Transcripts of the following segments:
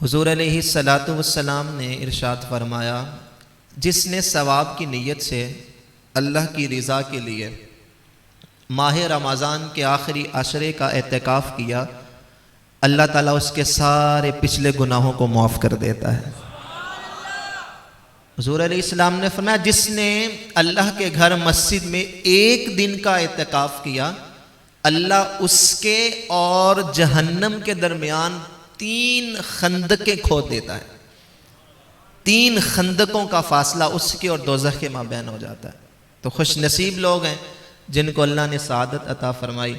हुज़ूर अलैहिस्सलातु वस्सलाम ने इरशाद फरमाया, जिसने सवाब की नीयत से अल्लाह की रज़ा के लिए माह रमज़ान के आखिरी अशरे का एहतिकाफ़ किया, अल्लाह ताला उसके सारे पिछले गुनाहों को माफ़ कर देता है। हुज़ूर अलैहिस्सलाम ने फरमाया, जिसने अल्लाह के घर मस्जिद में एक दिन का एहतिकाफ़ किया, अल्लाह उसके और जहन्नम के दरमियान 3 खंदकें खोद देता है। 3 खंदकों का फासला उसके और दोज़ख के माबैन हो जाता है। तो खुश नसीब लोग हैं जिनको अल्लाह ने सआदत अता फरमाई।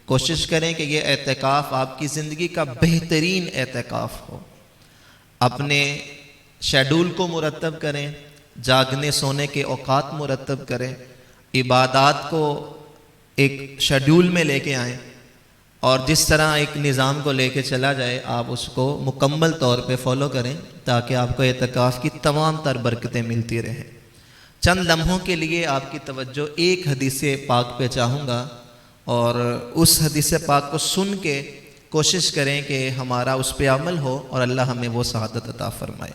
कोशिश करें कि ये एहतिकाफ़ आपकी ज़िंदगी का बेहतरीन एहतिकाफ़ हो। अपने शेड्यूल को मुरतब करें, जागने सोने के औकात मुरतब करें, इबादात को एक शेड्यूल में लेके आएँ और जिस तरह एक निज़ाम को लेके चला जाए आप उसको मुकम्मल तौर पे फॉलो करें, ताकि आपको एहतिकाफ़ की तमाम तर बरकतें मिलती रहें। चंद लम्हों के लिए आपकी तवज्जो एक हदीस पाक पे चाहूँगा और उस हदीस पाक को सुन के कोशिश करें कि हमारा उस पर अमल हो और अल्लाह हमें वो सआदत अता फ़रमाए।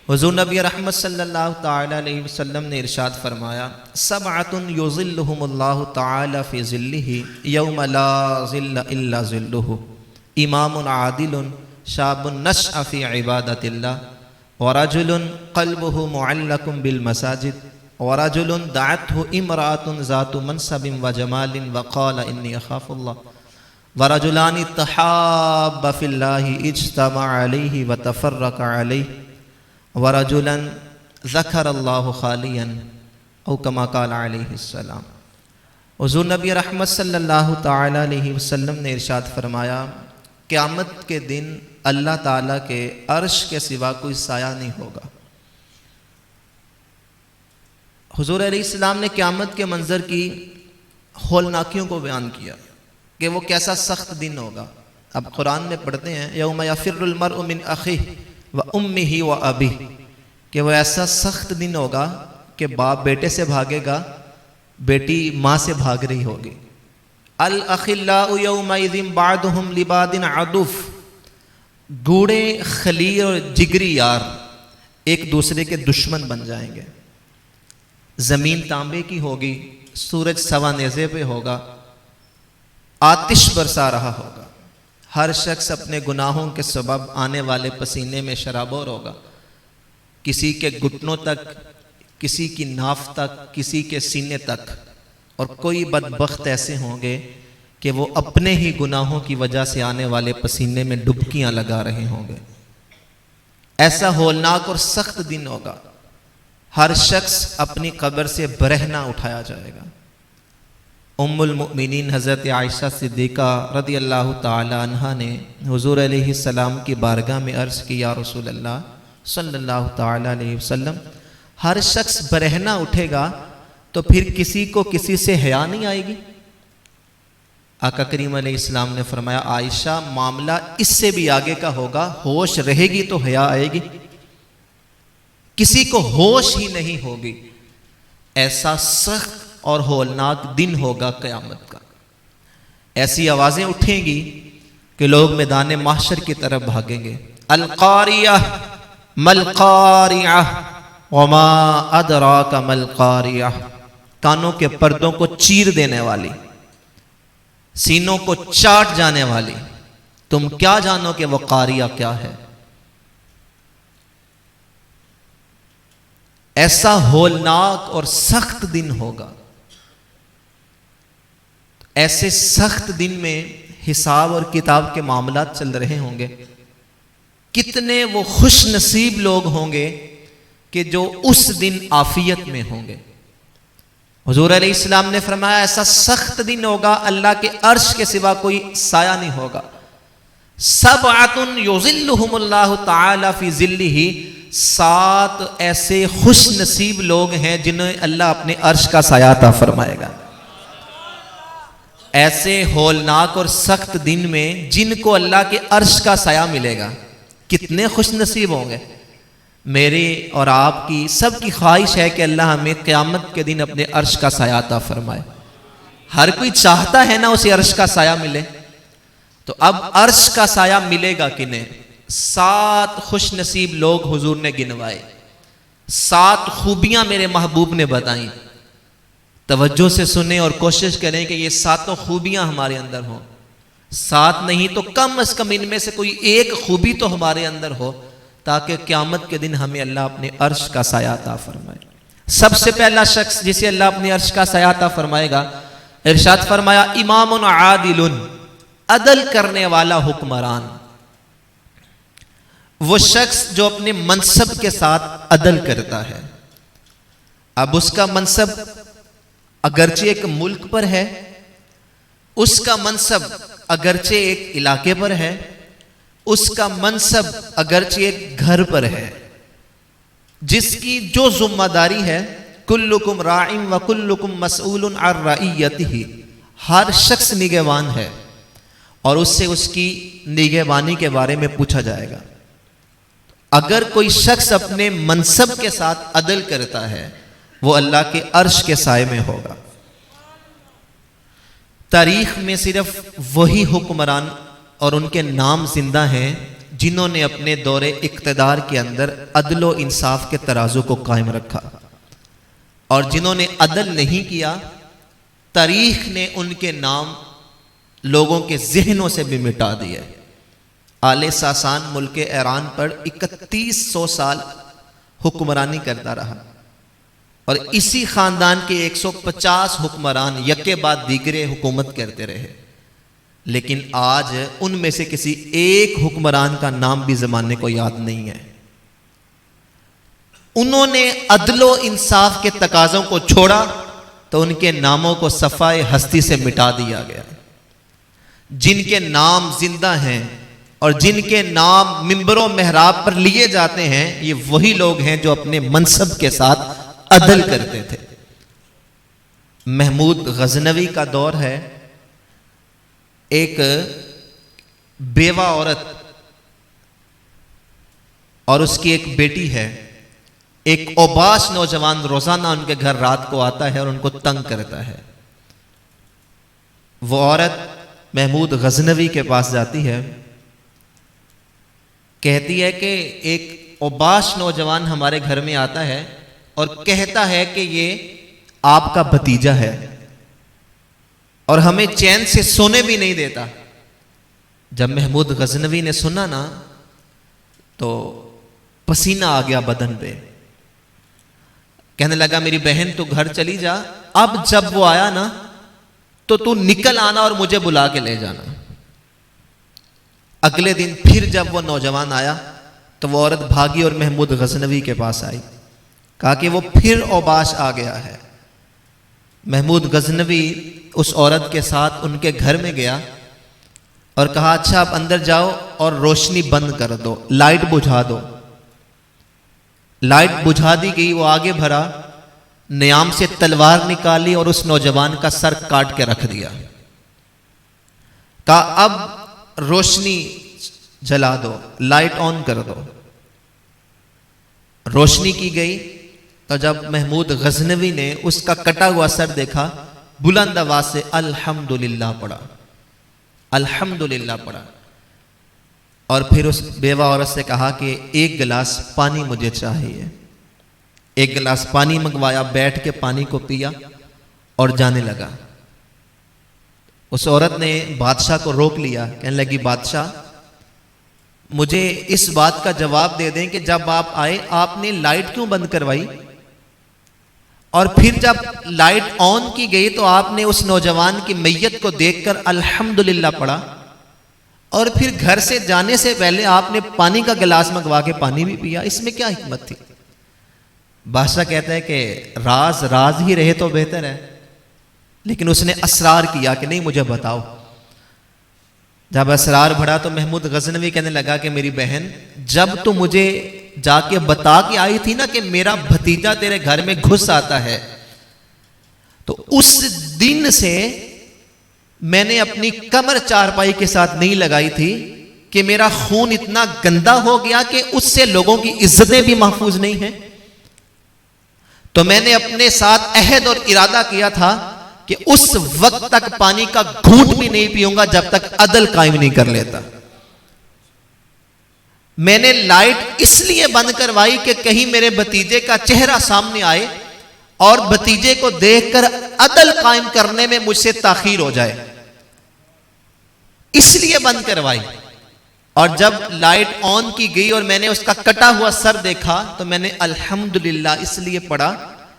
हुज़ूर नबी रहमत सल्लल्लाहु तआला अलैहि वसल्लम ने इरशाद फरमाया, सबअतुन युज़िल्लुहुमुल्लाहु तआला फ़ी ज़िल्लिही यौम ला ज़िल्ला इल्ला ज़िल्लुहु, इमामुन आदिलुन शाबुन नशअ फ़ी इबादतिल्लाह, व रजुलुन क़ल्बुहु मुअल्लकुन बिल मसाजिद, व रजुलुन दअतहु इम्राअतुन ज़ातु मनसबिन व जमालिन व क़ाला इन्नी अख़ाफ़ुल्लाह, व रजुलानि तहाब्बा फ़िल्लाहि इज्तमअ अलैहि व तफ़र्रक़ा अलैहि, व रजुलन ज़करल्लाहु ख़ालियन औ कमा क़ाला अलैहिस्सलाम। हुज़ूर नबी रहमत सल्लल्लाहु तआला अलैहि वसल्लम ने इरशाद फरमाया, क़यामत के दिन अल्लाह ताला के अर्श के सिवा कोई साया नहीं होगा। हुज़ूर अलैहिस्सलाम ने क़यामत के मंज़र की हौलनाकियों को बयान किया कि वो कैसा सख्त दिन होगा। अब कुरान में पढ़ते हैं, यौम यफ़िर्रुल मर्उ मिन अख़ीहि व उम्मिही व अबीही, कि वो ऐसा सख्त दिन होगा कि बाप बेटे से भागेगा, बेटी माँ से भाग रही होगी। अल अखिल्लाउ यौमइज़िन बादुहुम लिबादिन अदुफ़, गूढ़े खलील और जिगरी यार एक दूसरे के दुश्मन बन जाएंगे। ज़मीन तांबे की होगी, सूरज सवा नेज़े पे होगा, आतिश बरसा रहा होगा, हर शख्स अपने गुनाहों के सबब आने वाले पसीने में शराबोर होगा, किसी के घुटनों तक, किसी की नाफ तक, किसी के सीने तक। और कोई बदबख्त ऐसे होंगे कि वो अपने ही गुनाहों की वजह से आने वाले पसीने में डुबकियां लगा रहे होंगे। ऐसा होलनाक और सख्त दिन होगा, हर शख्स अपनी कब्र से बरहना उठाया जाएगा। उम्मुल मुमिनीन हज़रत आयशा सिद्दीक़ा रज़ियल्लाहु ताला अन्हा ने हुज़ूर अलैहिस्सलाम की बारगाह में अर्ज़ की, या रसूल अल्लाह सल्लल्लाहु ताला अलैहि वसल्लम, हर शख्स बरहना उठेगा तो फिर किसी को किसी से हया नहीं आएगी? आका करीम अलैहिस्सलाम ने फरमाया, आयशा मामला इससे भी आगे का होगा, होश रहेगी तो हया आएगी, किसी को होश ही नहीं होगी। ऐसा सख्त और होलनाक दिन होगा क़यामत का। ऐसी आवाज़ें उठेंगी कि लोग मैदान महशर की तरफ भागेंगे। अल क़ारियह मल क़ारियह वमा अदराका मल क़ारियह, कानों के पर्दों को चीर देने वाली, सीनों को चाट जाने वाली, तुम क्या जानो कि वह क़ारिया क्या है। ऐसा होलनाक और सख्त दिन होगा। ऐसे सख्त दिन में हिसाब और किताब के मामलात चल रहे होंगे। कितने वो खुश नसीब लोग होंगे कि जो उस दिन आफियत में होंगे। हुज़ूर अलैहिस्सलाम ने फरमाया, ऐसा सख्त दिन होगा अल्लाह के अर्श के सिवा कोई साया नहीं होगा। सबअतुन युज़िल्लुहुमुल्लाहु तआला फ़ी ज़िल्लिही, 7 ऐसे खुश नसीब लोग हैं जिन्हें अल्लाह अपने अर्श का साया अता फरमाएगा। ऐसे होलनाक और सख्त दिन में जिनको अल्लाह के अर्श का साया मिलेगा, कितने खुश नसीब होंगे। मेरी और आपकी सबकी ख्वाहिश है कि अल्लाह हमें क़यामत के दिन अपने अर्श का साया अता फरमाए। हर कोई चाहता है ना उसे अर्श का साया मिले। तो अब अर्श का साया मिलेगा किन्हें? 7 खुश नसीब लोग हुजूर ने गिनवाए, 7 खूबियां मेरे महबूब ने बताई। तवज्जो से सुने और कोशिश करें कि ये 7 खूबियां हमारे अंदर हों। 7 नहीं तो कम से कम इनमें से कोई एक खूबी तो हमारे अंदर हो, ताकि क़यामत के दिन हमें अल्लाह अपने अर्श का साया अता फरमाए। सबसे पहला शख्स जिसे अल्लाह अपने अर्श का साया अता फरमाएगा, इरशाद फरमाया इमामुन आदिलुन, अदल करने वाला हुक्मरान। वो शख्स जो अपने मनसब के साथ अदल करता है। अब उसका मनसब अगरचे एक मुल्क पर है, उसका मनसब अगरचे एक इलाके पर है, उसका मनसब अगरचे एक घर पर है, जिसकी जो जिम्मेदारी है, कुल्लुकुम राइम व कुल्लुकुम मसऊलुन अन रइयतिही, हर शख्स निगहबान है और उससे उसकी निगहबानी के बारे में पूछा जाएगा। अगर कोई शख्स अपने मनसब के साथ अदल करता है, वो अल्लाह के अर्श के साए में होगा। तारीख में सिर्फ वही हुक्मरान और उनके नाम जिंदा हैं जिन्होंने अपने दौरे इक़्तिदार के अंदर अदल व इंसाफ के तराजू को कायम रखा, और जिन्होंने अदल नहीं किया, तारीख ने उनके नाम लोगों के जहनों से भी मिटा दिया। आले सासान मुल्क ईरान पर 3100 साल हुक्मरानी करता रहा, और इसी खानदान के 150 हुक्मरान यके बाद दीगरे हुकूमत करते रहे। लेकिन आज उनमें से किसी एक हुक्मरान का नाम भी जमाने को याद नहीं है। उन्होंने अदलो इंसाफ के तकाज़ों को छोड़ा तो उनके नामों को सफ़ाए हस्ती से मिटा दिया गया। जिनके नाम जिंदा हैं और जिनके नाम मिंबरों मेहराब पर लिए जाते हैं, ये वही लोग हैं जो अपने मनसब के साथ अदल करते थे। महमूद गजनवी का दौर है। एक बेवा औरत और उसकी एक बेटी है। एक ओबाश नौजवान रोजाना उनके घर रात को आता है और उनको तंग करता है। वो औरत महमूद गजनवी के पास जाती है, कहती है कि एक ओबाश नौजवान हमारे घर में आता है और कहता है कि ये आपका भतीजा है और हमें चैन से सोने भी नहीं देता। जब महमूद गजनवी ने सुना ना, तो पसीना आ गया बदन पे। कहने लगा, मेरी बहन तू घर चली जा, अब जब वो आया ना तो तू निकल आना और मुझे बुला के ले जाना। अगले दिन फिर जब वो नौजवान आया तो वो औरत भागी और महमूद गजनवी के पास आई, कहा कि वो फिर औबाश आ गया है। महमूद गजनवी उस औरत के साथ उनके घर में गया और कहा, अच्छा आप अंदर जाओ और रोशनी बंद कर दो, लाइट बुझा दो। लाइट बुझा दी गई। वो आगे भरा, नियाम से तलवार निकाली और उस नौजवान का सर काट के रख दिया। कहा, अब रोशनी जला दो, लाइट ऑन कर दो। रोशनी की गई तो जब महमूद गजनवी ने उसका कटा हुआ सर देखा, बुलंद आवाज से अल्हम्दुलिल्लाह पढ़ा, अल्हम्दुलिल्लाह पढ़ा। और फिर उस बेवा औरत से कहा कि एक गिलास पानी मुझे चाहिए। एक गिलास पानी मंगवाया, बैठ के पानी को पिया और जाने लगा। उस औरत ने बादशाह को रोक लिया, कहने लगी, बादशाह मुझे इस बात का जवाब दे दें कि जब आप आए आपने लाइट क्यों बंद करवाई, और फिर जब लाइट ऑन की गई तो आपने उस नौजवान की मैयत को देखकर अल्हम्दुलिल्लाह पढ़ा, और फिर घर से जाने से पहले आपने पानी का गिलास मंगवा के पानी भी पिया, इसमें क्या हिकमत थी। बादशाह कहता है कि राज राज ही रहे तो बेहतर है, लेकिन उसने असरार किया कि नहीं मुझे बताओ। जब असरार बढ़ा तो महमूद गजनवी कहने लगा कि मेरी बहन, जब तू मुझे जाके बता के आई थी ना कि मेरा भतीजा तेरे घर में घुस आता है, तो उस दिन से मैंने अपनी कमर चारपाई के साथ नहीं लगाई थी कि मेरा खून इतना गंदा हो गया कि उससे लोगों की इज्जतें भी महफूज नहीं हैं। तो मैंने अपने साथ अहद और इरादा किया था कि उस वक्त तक पानी का घूंट भी नहीं पीऊंगा जब तक अदल कायम नहीं कर लेता। मैंने लाइट इसलिए बंद करवाई कि कहीं मेरे भतीजे का चेहरा सामने आए और भतीजे को देखकर अदल कायम करने में मुझसे ताखीर हो जाए, इसलिए बंद करवाई। और जब लाइट ऑन की गई और मैंने उसका कटा हुआ सर देखा तो मैंने अल्हम्दुलिल्लाह इसलिए पढ़ा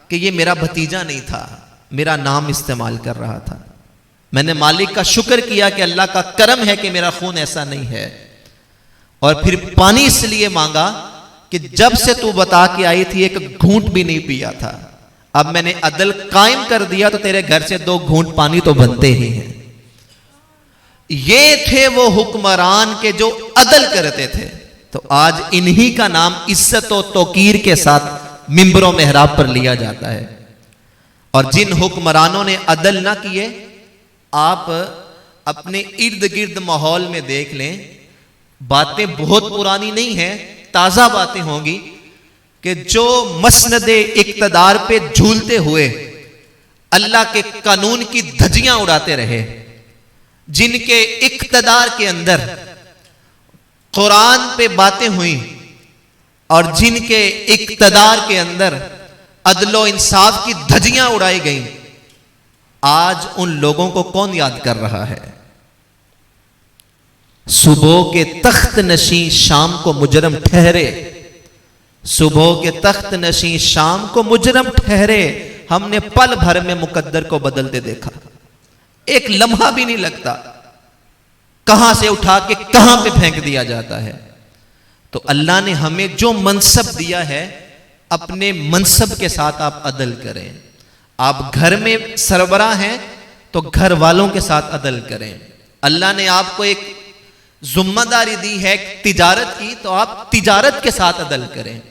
कि ये मेरा भतीजा नहीं था, मेरा नाम इस्तेमाल कर रहा था। मैंने मालिक का शुक्र किया कि अल्लाह का करम है कि मेरा खून ऐसा नहीं है। और फिर पानी इसलिए मांगा कि जब से तू बता के आई थी एक घूंट भी नहीं पिया था, अब मैंने अदल कायम कर दिया तो तेरे घर से 2 घूंट पानी तो बनते ही हैं। ये थे वो हुक्मरान के जो अदल करते थे। तो आज इन्हीं का नाम इज्जत और तौकीर के साथ मिंबरों मेहराब पर लिया जाता है। और जिन हुक्मरानों ने अदल ना किए, आप अपने इर्द गिर्द माहौल में देख लें, बातें बहुत पुरानी नहीं है, ताजा बातें होंगी कि जो मसनदे इक्तदार पे झूलते हुए अल्लाह के कानून की धज्जियां उड़ाते रहे, जिनके इक्तदार के अंदर कुरान पे बातें हुई और जिनके इक्तदार के अंदर अदलो इंसाफ की धज्जियां उड़ाई गई, आज उन लोगों को कौन याद कर रहा है? सुबह के तख्त नशी शाम को मुजरम ठहरे, सुबह के तख्त नशी शाम को मुजरम ठहरे। हमने पल भर में मुकद्दर को बदलते देखा, एक लम्हा भी नहीं लगता, कहां से उठा के कहां पे फेंक दिया जाता है। तो अल्लाह ने हमें जो मनसब दिया है, अपने मनसब के साथ आप अदल करें। आप घर में सरबराह हैं तो घर वालों के साथ अदल करें। अल्लाह ने आपको एक जिम्मेदारी दी है तिजारत की, तो आप तिजारत के साथ अदल करें।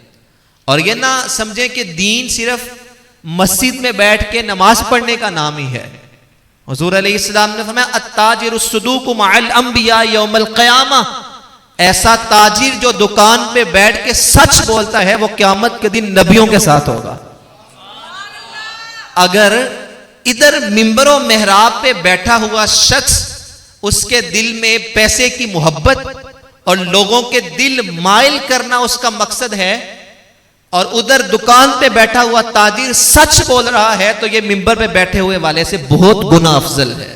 और ये ना समझें कि दीन सिर्फ मस्जिद में बैठ के नमाज पढ़ने का नाम ही है। हुजूर अलैहिस्सलाम ने फरमाया अत्ताजिरुस सुदूकु मअल अंबिया यौमल क़यामा, ऐसा ताजिर जो दुकान पे बैठ के सच बोलता है वो क़यामत के दिन नबियों के साथ होगा। अगर इधर मिंबरों मेहराब पे बैठा हुआ शख्स, उसके दिल में पैसे की मोहब्बत और लोगों के दिल माइल करना उसका मकसद है, और उधर दुकान पे बैठा हुआ ताजिर सच बोल रहा है, तो ये मिंबर पे बैठे हुए वाले से बहुत गुना अफजल है।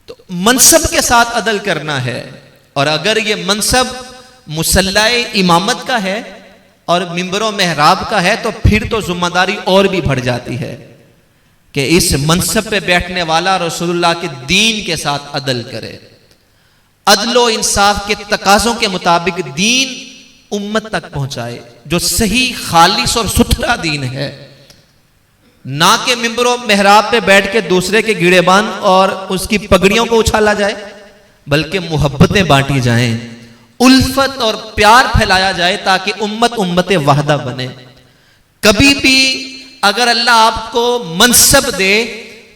तो मनसब के साथ अदल करना है। और अगर ये मनसब मुसल्लाए इमामत का है और मिंबरों मेहराब का है, तो फिर तो जिम्मेदारी और भी बढ़ जाती है कि इस मनसब पे बैठने वाला रसूलुल्लाह के दीन के साथ अदल करे, अदलो इंसाफ के तकाजों के मुताबिक दीन उम्मत तक पहुंचाए, जो सही खालिस और सुथरा दीन है। ना के मिंबरों मेहराब पे बैठ के दूसरे के गिड़ेबान और उसकी पगड़ियों को उछाला जाए, बल्कि मोहब्बतें बांटी जाएं, उल्फत और प्यार फैलाया जाए, ताकि उम्मत उम्मत वाहदा बने। कभी भी अगर अल्लाह आपको मनसब दे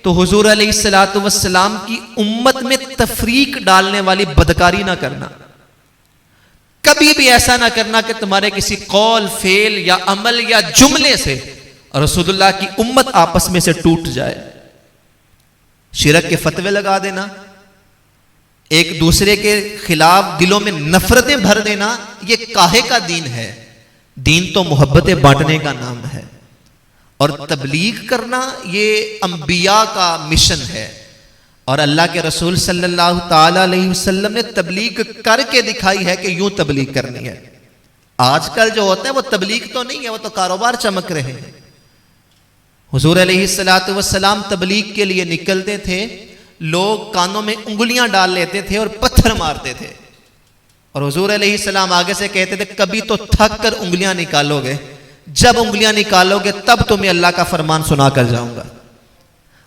तो हुजूर अलैहिस्सलातु वस्सलाम की उम्मत में तफरीक डालने वाली बदकारी ना करना। कभी भी ऐसा ना करना कि तुम्हारे किसी कौल, फेल या अमल या जुमले से रसूलुल्लाह की उम्मत आपस में से टूट जाए। शिरक के फतवे लगा देना, एक दूसरे के खिलाफ दिलों में नफरतें भर देना, ये काहे का दीन है? दीन तो मोहब्बतें बांटने का नाम है। और तबलीग करना ये अंबिया का मिशन है। और अल्लाह के रसूल सल्लल्लाहु ताला अलैहि वसल्लम ने तबलीग करके दिखाई है कि यूं तबलीग करनी है। आजकल जो होता है वो तबलीग तो नहीं है, वो तो कारोबार चमक रहे हैं। हुजूर अलैहिस्सलातु वस्सलाम तबलीग के लिए निकलते थे, लोग कानों में उंगलियां डाल लेते थे और पत्थर मारते थे, और हुजूर अलैहिस्सलाम आगे से कहते थे कभी तो थक कर उंगलियां निकालोगे, जब उंगलियां निकालोगे तब तुम्हें अल्लाह का फरमान सुना कर जाऊंगा।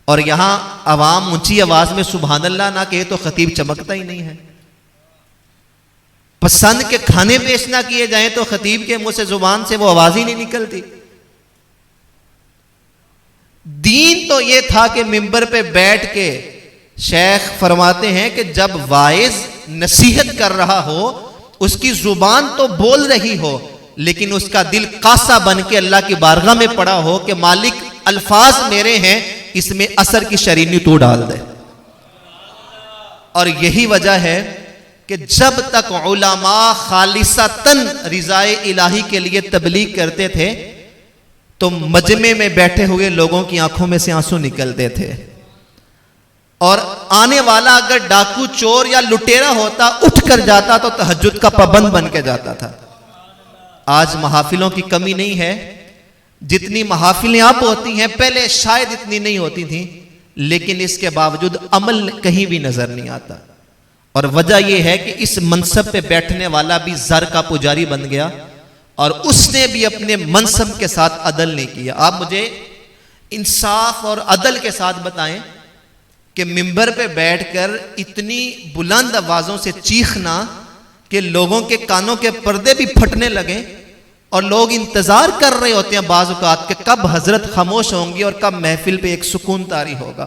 और यहां अवाम ऊंची आवाज में सुभान अल्लाह ना कहे तो खतीब चमकता ही नहीं है। पसंद के खाने पेश ना किए जाएं तो खतीब के मुंह से जुबान से वो आवाज ही नहीं निकलती। दीन तो ये था कि मिंबर पे बैठ के शेख फरमाते हैं कि जब वाइज नसीहत कर रहा हो, उसकी जुबान तो बोल रही हो, लेकिन उसका दिल कासा बन के अल्लाह की बारगाह में पड़ा हो कि मालिक अल्फाज मेरे हैं, इसमें असर की शरीनी तू डाल दे। और यही वजह है कि जब तक उलमा खालिसतन रिज़ाए इलाही के लिए तबलीग करते थे तो मजमे में बैठे हुए लोगों की आंखों में से आंसू निकलते थे, और आने वाला अगर डाकू चोर या लुटेरा होता उठ कर जाता तो तहज्जुद का पाबंद बन के जाता था। आज महाफिलों की कमी नहीं है, जितनी महाफिलें आप होती हैं पहले शायद इतनी नहीं होती थी, लेकिन इसके बावजूद अमल कहीं भी नजर नहीं आता। और वजह यह है कि इस मनसब पे बैठने वाला भी ज़र का पुजारी बन गया और उसने भी अपने मनसब के साथ अदल नहीं किया। आप मुझे इंसाफ और अदल के साथ बताएं कि मिंबर पे बैठकर इतनी बुलंद आवाजों से चीखना कि लोगों के कानों के पर्दे भी फटने लगे, और लोग इंतजार कर रहे होते हैं बाज़ औक़ात के कब हजरत खामोश होंगी और कब महफिल पे एक सुकून तारी होगा।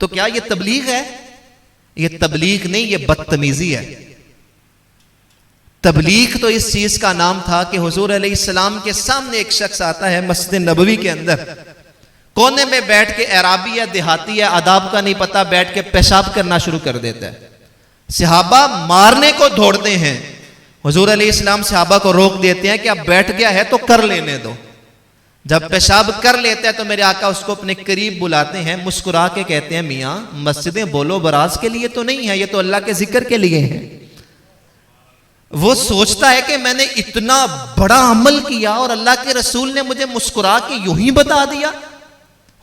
तो क्या ये तबलीग है? ये तबलीग नहीं, ये बदतमीजी है। तबलीग तो इस चीज का नाम था कि हुजूर अलैहिस्सलाम के सामने एक शख्स आता है मस्जिद नबवी के अंदर, कोने में बैठ के अराबी या देहाती या आदाब का नहीं पता, बैठ के पेशाब करना शुरू कर देता है। सहाबा मारने को दौड़ते हैं, हुजूर अलैहिस्सलाम सहाबा को रोक देते हैं कि अब बैठ गया है तो कर लेने दो। जब पेशाब कर लेता है तो मेरे आका उसको अपने करीब बुलाते हैं, मुस्कुरा के कहते हैं मियाँ मस्जिदें बोलो बराज के लिए तो नहीं है, ये तो अल्लाह के जिक्र के लिए है। वो सोचता है कि मैंने इतना बड़ा अमल किया और अल्लाह के रसूल ने मुझे मुस्कुरा के यूं ही बता दिया।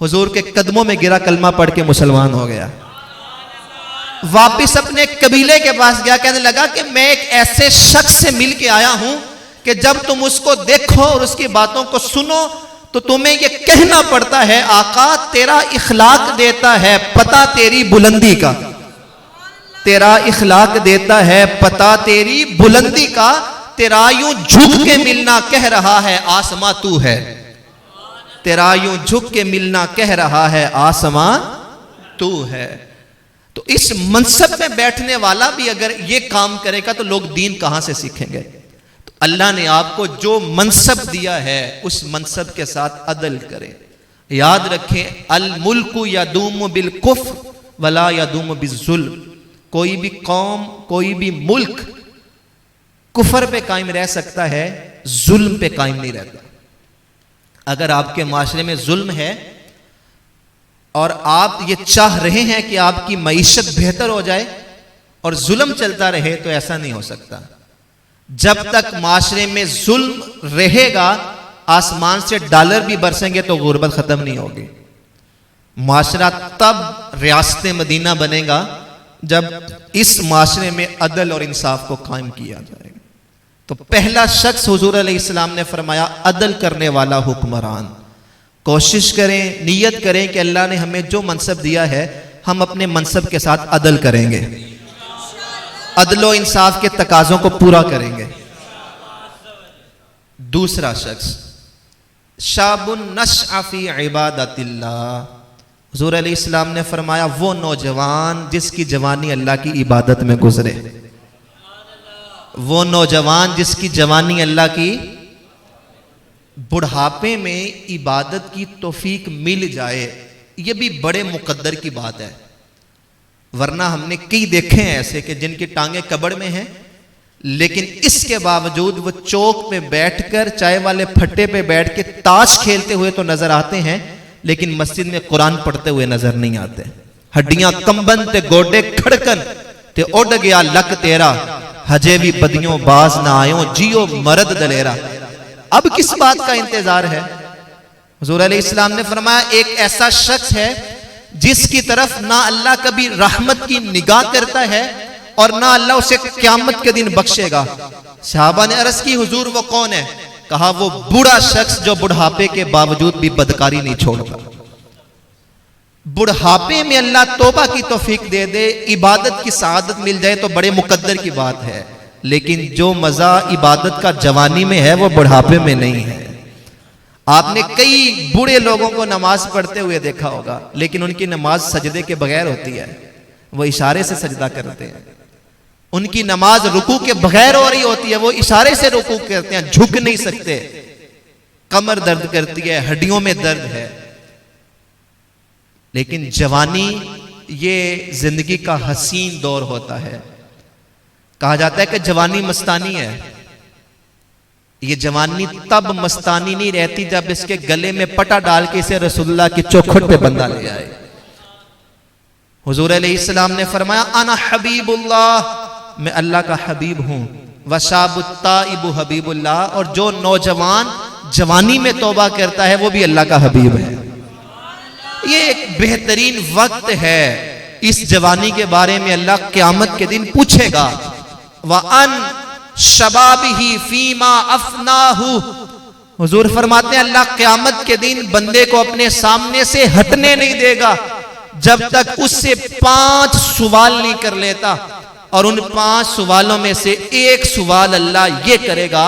हुजूर के कदमों में गिरा, कलमा पढ़ के मुसलमान हो गया। वापिस अपने कबीले के पास गया, कहने लगा कि मैं एक ऐसे शख्स से मिल के आया हूं कि जब तुम उसको देखो और उसकी बातों को सुनो तो तुम्हें यह कहना पड़ता है आका तेरा इखलाक देता है पता तेरी बुलंदी का, तेरा इखलाक देता है पता तेरी बुलंदी का, तेरा यूं झुक के मिलना कह रहा है आसमां तू है, तेरा यूं झुक के मिलना कह रहा है आसमां तू है। तो इस मनसब में बैठने वाला भी अगर ये काम करेगा तो लोग दीन कहां से सीखेंगे? तो अल्लाह ने आपको जो मनसब दिया है उस मनसब के साथ अदल करें। याद रखें, अल मुल्कु यदूम बिल कुफ्र वला यदूम बिज़ुल्म। कोई भी कौम, कोई भी मुल्क कुफर पे कायम रह सकता है, जुल्म पे कायम नहीं रहता। अगर आपके माशरे में जुल्म है और आप ये चाह रहे हैं कि आपकी मईशत बेहतर हो जाए और जुल्म चलता रहे, तो ऐसा नहीं हो सकता। जब तक माशरे में जुल्म रहेगा, आसमान से डॉलर भी बरसेंगे तो गुर्बत खत्म नहीं होगी। माशरा तब रियासत मदीना बनेगा जब इस माशरे में अदल और इंसाफ को कायम किया जाएगा। तो पहला शख्स हुजूर अलैहिस्सलाम ने फरमाया अदल करने वाला हुक्मरान। कोशिश करें, नियत करें कि अल्लाह ने हमें जो मनसब दिया है हम अपने मनसब के साथ अदल करेंगे, अदलो इंसाफ के तकाजों को पूरा करेंगे। दूसरा शख्स शाबुन नशअ फी इबादतिल्लाह। हुजूर अलैहिस्सलाम ने फरमाया वो नौजवान जिसकी जवानी अल्लाह की इबादत में गुजरे, वो नौजवान जिसकी जवानी अल्लाह की, बुढ़ापे में इबादत की तौफीक मिल जाए, ये भी बड़े मुकद्दर की बात है। वरना हमने कई देखे हैं ऐसे कि जिनकी टांगे कब्र में हैं, लेकिन इसके बावजूद वो चौक पे बैठकर, चाय वाले फट्टे पे बैठ के ताश खेलते हुए तो नजर आते हैं, लेकिन मस्जिद में कुरान पढ़ते हुए नजर नहीं आते। हड्डियां कंबन ते गोडे खड़कन ते उड़ गया लक तेरा, हजे भी बदियों बाज ना आयो जियो मरद दलेरा। अब किस बात का इंतजार है? हुजूर अलैहिस्सलाम ने फरमाया एक ऐसा शख्स है जिसकी तरफ ना अल्लाह कभी रहमत की निगाह करता है और ना अल्लाह उसे क़यामत के दिन बख्शेगा। सहाबा ने अर्ज की हुजूर वो कौन है? कहा वो बूढ़ा शख्स जो बुढ़ापे के बावजूद भी बदकारी नहीं छोड़ता। बुढ़ापे में अल्लाह तौबा की तौफीक दे दे, इबादत की सआदत मिल जाए तो बड़े मुकद्दर की बात है, लेकिन जो मजा इबादत का जवानी में है वो बुढ़ापे में नहीं है। आपने कई बूढ़े लोगों को नमाज पढ़ते हुए देखा होगा, लेकिन उनकी नमाज सजदे के बगैर होती है, वो इशारे से सजदा करते हैं। उनकी नमाज रुकू के बगैर हो रही होती है, वो इशारे से रुकू करते हैं, झुक नहीं सकते, कमर दर्द करती है, हड्डियों में दर्द है। लेकिन जवानी ये जिंदगी का हसीन दौर होता है। कहा जाता है कि जवानी मस्तानी है। ये जवानी तब मस्तानी नहीं रहती जब इसके गले में पटा डाल के इसे रसूलुल्लाह की चौखट पे बंदा ले आए। हुजूर अलैहिस्सलाम ने फरमाया अना हबीबुल्लाह, मैं अल्लाह का हबीब हूं, वशाबुत्ताइबु हबीबुल्लाह, और जो नौजवान जवानी में तौबा करता है वो भी अल्लाह का हबीब है। ये एक बेहतरीन वक्त है। इस जवानी के बारे में अल्लाह क़यामत के दिन पूछेगा, व अन शबाबिही फीमा अफनाहु। हुजूर फरमाते हैं अल्लाह क़यामत के दिन बंदे को अपने सामने से हटने नहीं देगा जब तक उससे 5 सवाल नहीं कर लेता। और उन 5 सवालों में से एक सवाल अल्लाह ये करेगा,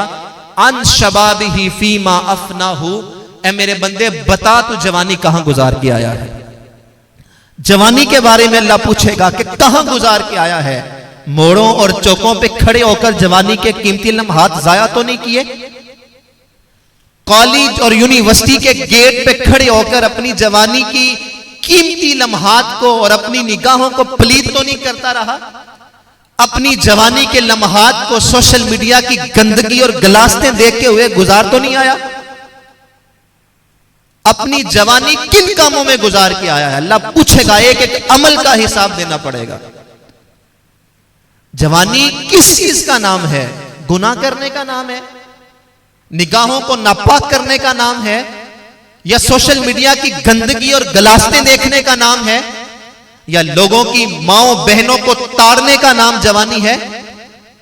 अन शबाबिही फीमा अफनाहु, ए मेरे बंदे बता तू जवानी कहां गुजार के आया है। जवानी के बारे में अल्लाह पूछेगा कि कहां गुजार के आया है। मोड़ों और चौकों पे खड़े होकर जवानी के कीमती लम्हात जाया तो नहीं किए। कॉलेज और यूनिवर्सिटी के गेट पे खड़े होकर अपनी जवानी की कीमती लम्हात को और अपनी निगाहों को पलीद तो नहीं करता रहा। अपनी जवानी के लम्हात को सोशल मीडिया की गंदगी और गलास्तें देखते हुए गुजार तो नहीं आया। अपनी जवानी किन कामों में गुजार के आया है, अल्लाह पूछेगा। एक एक अमल का हिसाब देना पड़ेगा। जवानी किस चीज का नाम है? गुनाह करने का नाम है, निगाहों को नापाक करने का नाम है, या सोशल मीडिया की गंदगी और गलास्तें देखने का नाम है, या लोगों की माओ बहनों को ताड़ने का नाम जवानी है?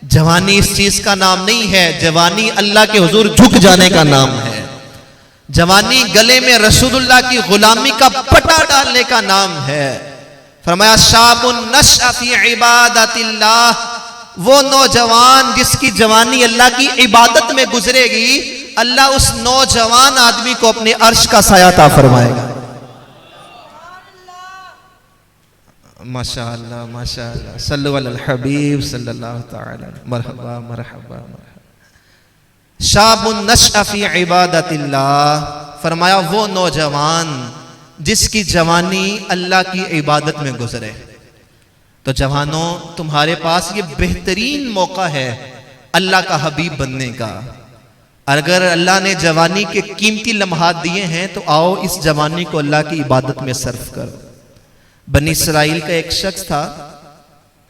जवानी इस चीज का नाम नहीं है। जवानी अल्लाह के हुजूर झुक जाने का नाम है। जवानी गले में रसूलुल्लाह की गुलामी का पटा डालने का नाम है। फरमाया शाबुन नशअ फी इबादतिल्लाह, वो नौजवान जिसकी जवानी अल्लाह की इबादत में गुजरेगी, अल्लाह उस नौजवान आदमी को अपने अर्श का साया अता फरमाएगा। माशाअल्लाह माशाअल्लाह, सल्लु अलल हबीब सल्लल्लाहु तआला मरहबा मरहबा मरहबा। शाबुन नशअ फी इबादतिल्लाह, फरमाया वो नौजवान जिसकी जवानी अल्लाह की इबादत में गुजरे। तो जवानों, तुम्हारे पास ये बेहतरीन मौका है अल्लाह का हबीब बनने का। अगर अल्लाह ने जवानी के कीमती लम्हात दिए हैं तो आओ इस जवानी को अल्लाह की इबादत में सर्फ करो। बनी इसराइल का एक शख्स था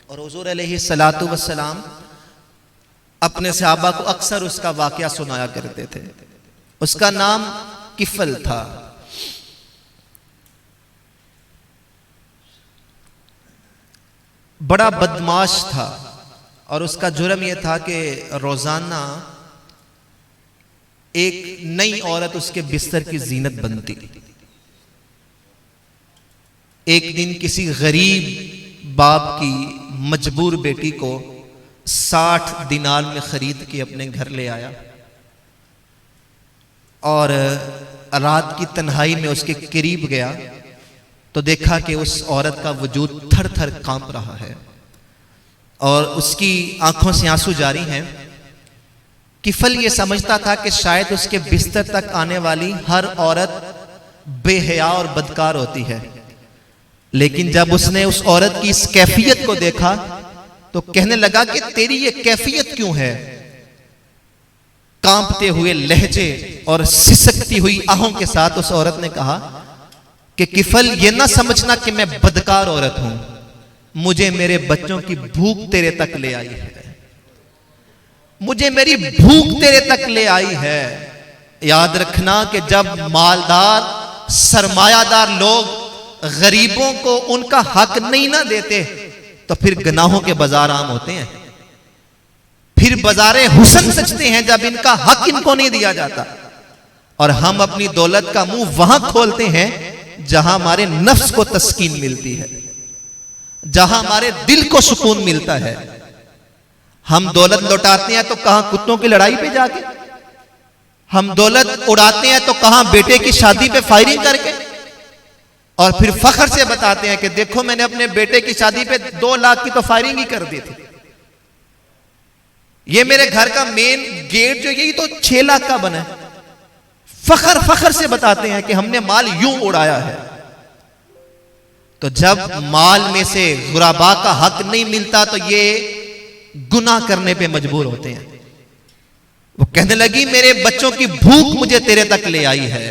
और हुजूर अलैहिस्सलातु वस्सलाम अपने सहाबा को अक्सर उसका वाकया सुनाया करते थे। उसका नाम किफल था। बड़ा बदमाश था और उसका जुर्म यह था कि रोजाना एक नई औरत उसके बिस्तर की जीनत बनती। एक दिन किसी गरीब बाप की मजबूर बेटी को 60 दिनार में खरीद के अपने घर ले आया और रात की तन्हाई में उसके करीब गया तो देखा कि उस औरत का वजूद थर थर कांप रहा है और उसकी आंखों से आंसू जारी हैं। किफल ये समझता था कि शायद उसके बिस्तर तक आने वाली हर औरत बेहया और बदकार होती है, लेकिन जब उसने उस औरत की इस कैफियत को देखा तो कहने लगा कि तेरी ये कैफियत क्यों है। कांपते हुए लहजे और सिसकती हुई आहों के साथ उस औरत ने कहा कि किफल ये ना समझना कि मैं बदकार औरत हूं, मुझे मेरे बच्चों की भूख तेरे तक ले आई है, मुझे मेरी भूख तेरे तक ले आई है। याद रखना कि जब मालदार सरमायादार लोग गरीबों को उनका हक नहीं ना देते तो फिर गुनाहों के बाजार आम होते हैं, फिर बाजारे हुस्न सजते हैं जब इनका हक इनको नहीं दिया जाता। और हम अपनी दौलत का मुंह वहां खोलते हैं जहां हमारे नफ्स को तस्कीन मिलती है, जहां हमारे दिल को सुकून मिलता है। हम दौलत लौटाते हैं तो कहां कुत्तों की लड़ाई पे जाके, हम दौलत उड़ाते हैं तो कहां बेटे की शादी पे फायरिंग करके, और फिर फख्र से बताते हैं कि देखो मैंने अपने बेटे की शादी पे 2 लाख की तो फायरिंग ही कर दी थी, ये मेरे घर का मेन गेट जो यही तो 6 लाख का बना है। फख्र से बताते हैं कि हमने माल यूं उड़ाया है। तो जब माल में से गुराबा का हक नहीं मिलता तो ये गुनाह करने पे मजबूर होते हैं। वो कहने लगी मेरे बच्चों की भूख मुझे तेरे तक ले आई है।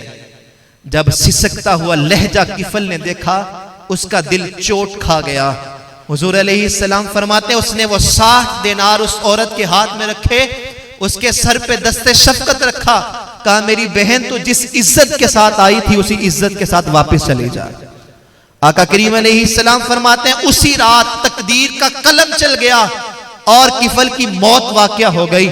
जब सिसकता हुआ लहजा किफल ने देखा, उसका दिल चोट खा गया। हुजूर अलैहिस्सलाम फरमाते उसने वो 60 दिनार उस औरत के हाथ में रखे, उसके सर पे दस्ते शफकत रखा, कहा मेरी बहन तो जिस इज्जत के साथ आई थी उसी इज्जत के साथ वापस चली जा। आका करीम अलैहिस्सलाम फरमाते हैं उसी रात तकदीर का कलम चल गया और किफल की मौत वाक़या हो गई।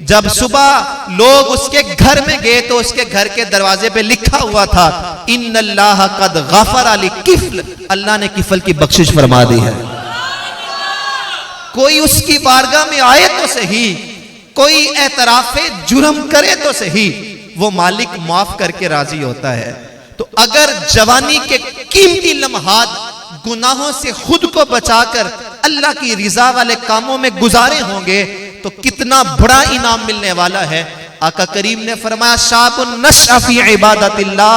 जब सुबह लोग उसके घर में गए तो उसके घर के दरवाजे पे लिखा हुआ था इन्नल्लाह कद गफर अली किफल, अल्लाह ने किफल की बख्शिश फरमा दी है। कोई उसकी बारगाह में आए तो सही, कोई एतराफे जुर्म करे तो सही, वो मालिक माफ करके राजी होता है। तो अगर जवानी के कीमती लम्हात गुनाहों से खुद को बचाकर अल्लाह की रिजा वाले कामों में गुजारे होंगे तो कितना बड़ा इनाम मिलने वाला है। आका करीम ने फरमाया शाबुन नशअ फी इबादतिल्लाह,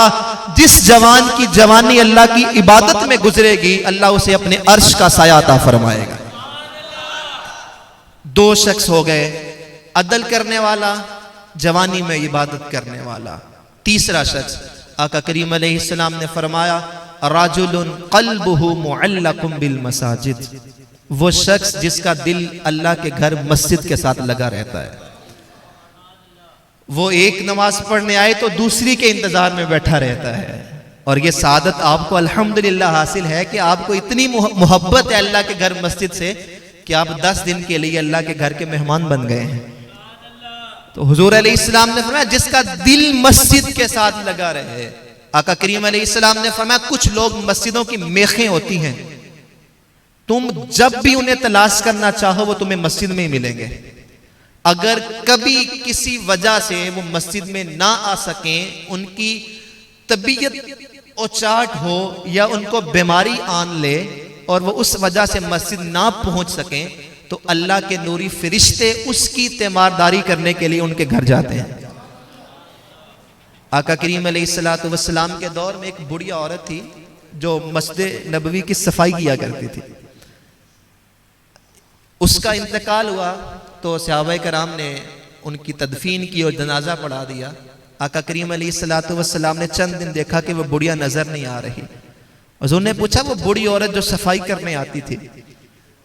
जिस जवान की जवानी अल्लाह की इबादत में गुजरेगी अल्लाह उसे अपने अर्श का साया अता फरमाएगा। 2 शख्स हो गए, अदल करने वाला, जवानी में इबादत करने वाला। तीसरा शख्स आका करीम अलैहिस्सलाम ने फरमाया राजुलुन क़ल्बुहु मुअल्लकुम बिल मसाजिद, वो शख्स जिसका दिल अल्लाह के घर मस्जिद के साथ लगा रहता है। वो एक नमाज पढ़ने आए तो दूसरी के इंतजार में बैठा रहता है। और ये सादत आपको अल्हम्दुलिल्लाह हासिल है कि आपको इतनी मोहब्बत है अल्लाह के घर मस्जिद से कि आप 10 दिन के लिए अल्लाह के घर के मेहमान बन गए हैं। तो हुजूर अलैहिस्सलाम ने फरमाया जिसका दिल मस्जिद के साथ लगा रहे। आका करीम अलैहिस्सलाम ने फरमाया कुछ लोग मस्जिदों की मेखें होती हैं, तुम जब भी उन्हें तलाश करना चाहो वो तुम्हें मस्जिद में ही मिलेंगे। अगर कभी किसी वजह से वो मस्जिद में ना आ सकें, उनकी तबीयत औचाट हो या उनको बीमारी आन ले और वो उस वजह से मस्जिद ना पहुंच सकें, तो अल्लाह के नूरी फरिश्ते उसकी तीमारदारी करने के लिए उनके घर जाते हैं। आका करीम अलैहिस्सलातु वस्सलाम के दौर में एक बुढ़िया औरत थी जो मस्जिद नबवी की सफाई किया करती थी। उसका इंतकाल हुआ तो सहाबाए कराम ने उनकी तदफीन की और जनाजा पढ़ा दिया। आका करीम अलैहिस्सलातु वस्सलाम ने चंद दिन देखा कि वो बुढ़िया नजर नहीं आ रही। हुज़ूर ने पूछा वो बूढ़ी औरत जो सफाई करने आती थी,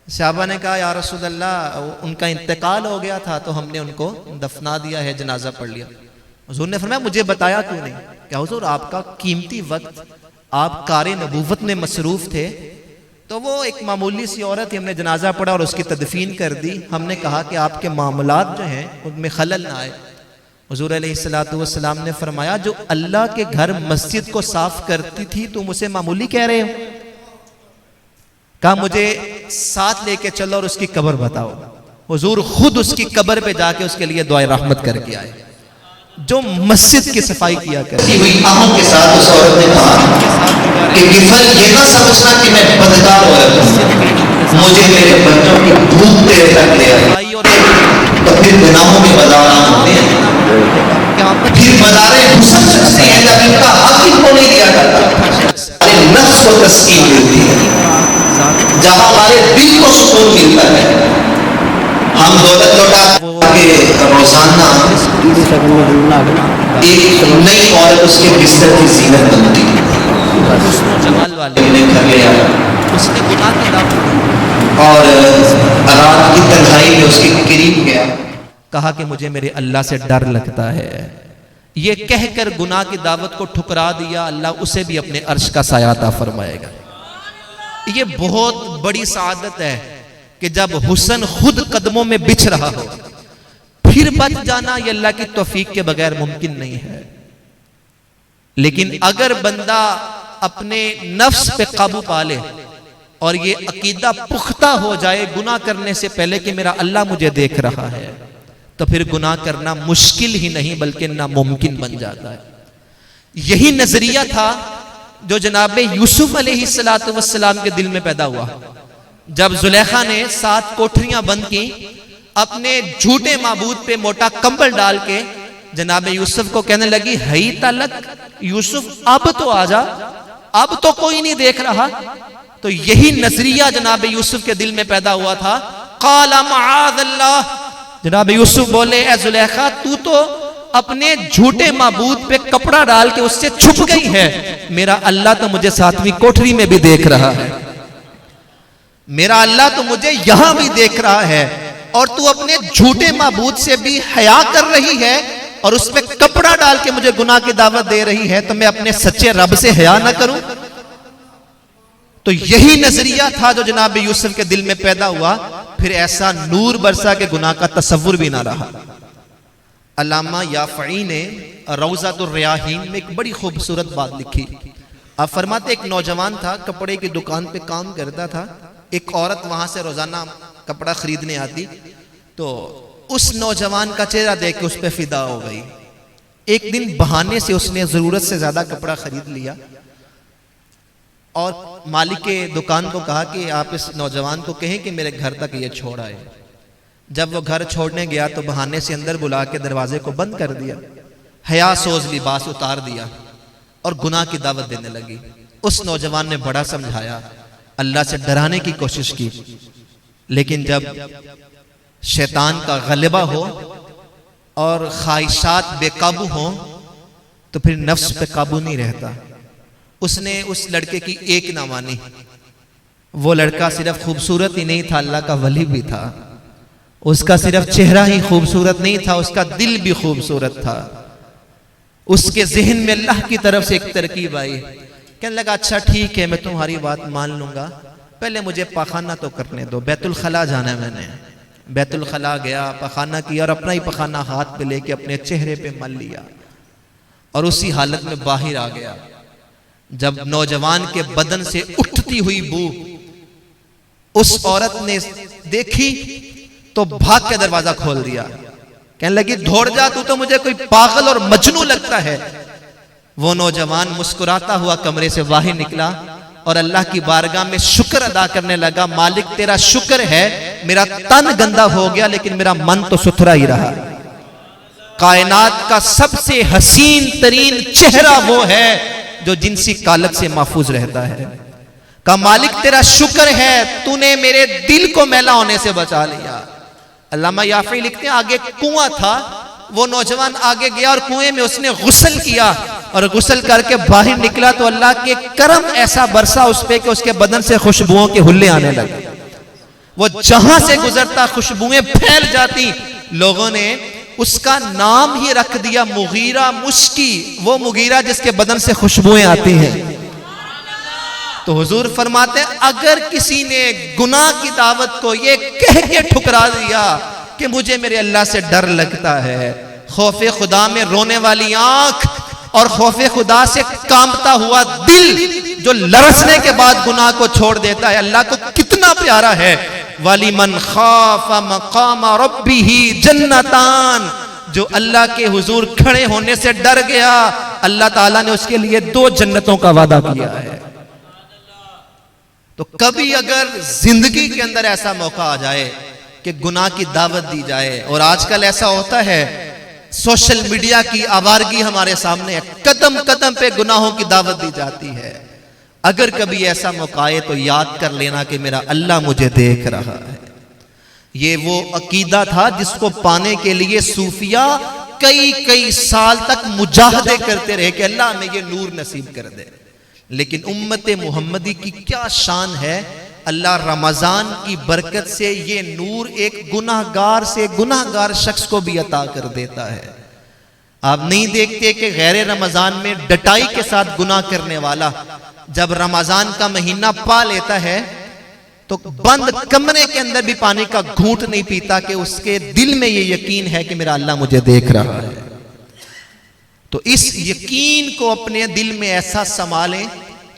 सहाबा ने कहा या रसूल अल्लाह उनका इंतकाल हो गया था तो हमने उनको दफना दिया है, जनाजा पढ़ लिया। हुज़ूर ने फरमाया मुझे बताया क्यों नहीं? क्या हुज़ूर आपका कीमती वक्त आप कार नबूवत में मसरूफ थे। तो वो एक मामूली सी औरत थी, हमने जनाजा पढ़ा और उसकी तदफीन कर दी। हमने कहा कि आपके मामलात जो हैं उनमें खलल ना आए। हुज़ूर अलैहिस्सलातु वस्सलाम ने फरमाया जो अल्लाह के घर मस्जिद को साफ करती थी तुम उसे मामूली कह रहे हो? कहा मुझे साथ लेके चलो और उसकी कब्र बताओ। हुज़ूर खुद उसकी कब्र पे जाके उसके लिए दुआए रहमत करके आए। जो मस्जिद की सफाई किया करती हुई आहों के साथ उस औरत ने कहा कि किफल ये ना समझना कि मैं बदकार औरत हूं, मुझे मेरे बच्चों की भूख तेरे तक ले आई। तो फिर गुनाहों में बाजार होते हैं, फिर बाजारे हुस्न चलते हैं जब इनका हक इनको नहीं दिया जाता। नफ्स को तस्कीन मिलती है, जहां हमारे दिल को सुकून मिलता है। हम दौलत लौटा के रोजाना एक नई औरत उसके बिस्तर की जीनत बनती है। जमाल वाले ने घर ले आया, उसने गुनाह की दावत और रात की तन्हाई में उसके करीब गया, कहा कि मुझे मेरे अल्लाह से डर लगता है। ये कहकर गुनाह की दावत को ठुकरा दिया, अल्लाह उसे भी अपने अर्श का साया अता फरमाएगा। ये बहुत बड़ी सादत है कि जब हुस्न खुद कदमों में बिछ रहा हो फिर बच जाना, ये अल्लाह की तौफीक के बगैर मुमकिन नहीं है। लेकिन अगर बंदा अपने नफ्स पे काबू पा ले और ये अकीदा पुख्ता हो जाए गुनाह करने से पहले कि मेरा अल्लाह मुझे देख रहा है, तो फिर गुनाह करना मुश्किल ही नहीं बल्कि नामुमकिन बन जाता है। यही नजरिया था जो जनाब यूसुफ अलैहिस्सलातु वस्सलाम के दिल में पैदा हुआ। जब जुलेखा ने 7 कोठरियां बंद की, अपने झूठे माबूद पे मोटा कंबल डाल के जनाब यूसुफ को कहने लगी हई तलक यूसुफ अब तो आजा, अब तो कोई नहीं देख रहा। तो यही नजरिया जनाब यूसुफ के दिल में पैदा हुआ था। क़ाला मआज़ल्लाह, जनाब यूसुफ बोले ए ज़ुलेखा तू तो अपने झूठे माबूद पे कपड़ा डाल के उससे छुप गई है, मेरा अल्लाह तो मुझे 7वीं कोठरी में भी देख रहा है, मेरा अल्लाह तो मुझे यहां भी देख रहा है, और तू अपने झूठे माबूद से भी हया कर रही है और उस पे कपड़ा डाल के मुझे गुनाह की दावत दे रही है, तो मैं अपने सच्चे रब से हया ना करूं? तो यही नजरिया था जो जनाब यूसुफ के दिल में पैदा हुआ, फिर ऐसा नूर बरसा के गुनाह का तसव्वुर भी ना रहा। अल्लामा याफ़ई ने रौज़ातुर रियाहीन में एक बड़ी खूबसूरत बात लिखी। आप फरमाते एक नौजवान था, कपड़े की दुकान पे काम करता था, एक औरत वहां से रोजाना कपड़ा खरीदने आती, तो उस नौजवान का चेहरा देख के उस पर फिदा हो गई। एक दिन बहाने से उसने जरूरत से ज्यादा कपड़ा खरीद लिया और मालिक के दुकान को कहा कि आप इस नौजवान को कहें कि मेरे घर तक ये छोड़ आए। जब वो घर छोड़ने गया तो बहाने से अंदर बुला के दरवाजे को बंद कर दिया, हया सोज लिबास उतार दिया और गुनाह की दावत देने लगी। उस नौजवान ने बड़ा समझाया, अल्लाह से डराने की कोशिश की, लेकिन जब शैतान का गलबा हो और ख्वाहिशात बेकाबू हो तो फिर नफ्स पे काबू नहीं रहता। उसने उस लड़के की एक ना मानी। वो लड़का सिर्फ खूबसूरत ही नहीं था, अल्लाह का वली भी था। उसका सिर्फ चेहरा ही खूबसूरत नहीं था, उसका दिल भी खूबसूरत था। उसके जहन में अल्लाह की तरफ से एक तरकीब आई, कहने लगा अच्छा ठीक है मैं तुम्हारी बात मान लूंगा, पहले मुझे पखाना तो करने दो, बैतुल खला जाना है। मैंने बैतुल खला गया, पखाना किया और अपना ही पखाना हाथ पे लेके अपने चेहरे पे मल लिया और उसी हालत में बाहर आ गया। जब नौजवान के बदन से उठती हुई बू उस औरत ने देखी तो भाग के दरवाजा खोल दिया, कहने लगी दौड़ जा, तू तो मुझे कोई पागल और मजनू लगता है। वो नौजवान मुस्कुराता हुआ कमरे से बाहर निकला और अल्लाह की बारगाह में शुक्र अदा करने लगा, मालिक तेरा शुक्र है मेरा तन गंदा हो गया लेकिन मेरा मन तो सुथरा ही रहा। कायनात का सबसे हसीन तरीन चेहरा वो है जो जिनसी कालत से महफूज रहता है। का मालिक तेरा शुक्र है तूने मेरे दिल को मैला होने से बचा लिया। अल्लामा याफ़ई लिखते हैं आगे कुआं था, वो नौजवान आगे गया और कुएं में उसने गुस्ल किया और गुस्ल करके बाहर निकला तो अल्लाह के करम ऐसा बरसा उस पे कि उसके बदन से खुशबुओं के हुल्ले आने लगे। वो जहां से गुजरता खुशबुएं फैल जाती। लोगों ने उसका नाम ही रख दिया मुगीरा मुश्की, वो मुगीरा जिसके बदन से खुशबुएं आती हैं। तो हुजूर फरमाते हैं अगर किसी ने गुनाह की दावत को ये कह के ठुकरा दिया कि मुझे मेरे अल्लाह से डर लगता है, खौफे खुदा में रोने वाली आंख और खौफे खुदा से कांपता हुआ दिल जो लरसने के बाद गुनाह को छोड़ देता है, अल्लाह को कितना प्यारा है। वाली मन खाफा मकाम रब्बिही जन्नतान, जो अल्लाह के हुजूर खड़े होने से डर गया, अल्लाह ताला ने उसके लिए 2 जन्नतों का वादा किया है। तो कभी अगर जिंदगी के अंदर ऐसा मौका आ जाए कि गुनाह की दावत दी जाए, और आजकल ऐसा होता है सोशल मीडिया की आवारगी हमारे सामने, कदम कदम पे गुनाहों की दावत दी जाती है। अगर कभी ऐसा मौका आए तो याद कर लेना कि मेरा अल्लाह मुझे देख रहा है। ये वो अकीदा था जिसको पाने के लिए सूफिया कई कई साल तक मुजाहदे करते रहे कि अल्लाह हमें ये नूर नसीब कर दे। लेकिन उम्मत मुहम्मदी की क्या शान है, अल्लाह रमजान की बरकत से ये नूर एक गुनाहगार से गुनाहगार शख्स को भी अता कर देता है। आप नहीं देखते कि गैर रमजान में डटाई के साथ गुनाह करने वाला जब रमजान का महीना पा लेता है तो बंद कमरे के अंदर भी पानी का घूंट नहीं पीता कि उसके दिल में ये यकीन है कि मेरा अल्लाह मुझे देख रहा है। तो इस यकीन को अपने दिल में ऐसा संभालें